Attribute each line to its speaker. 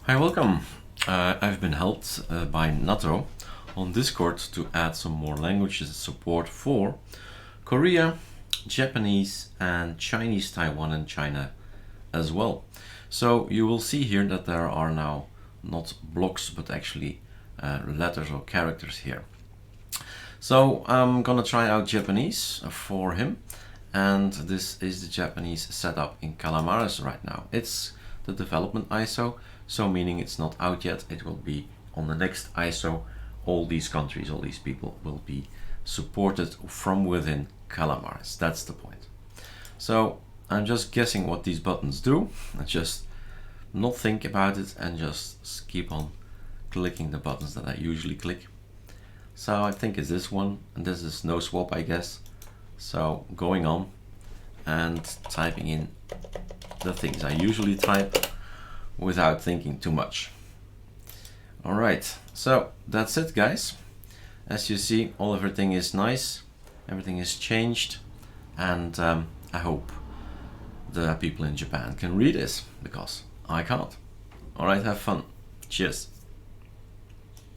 Speaker 1: Hi, welcome. I've been helped by Nato on Discord to add some more languages support for Korea, Japanese, and Chinese, Taiwan, and China as well. So you will see here that there are now not blocks but actually letters or characters here. So I'm gonna try out Japanese for him, and this is the Japanese setup in Calamares right now. It's the development ISO, so meaning it's not out yet. It will be on the next ISO. All these countries, all these people will be supported from within Calamares. That's the point. So I'm just guessing what these buttons do. I just not think about it and just keep on clicking the buttons that I usually click. So I think it's this one, and this is no swap, I guess. So going on and typing in the things I usually type without thinking too much. All right, so that's it, guys. As you see, everything is nice, everything is changed, and I hope the people in Japan can read this, because I can't. All right, have fun. Cheers.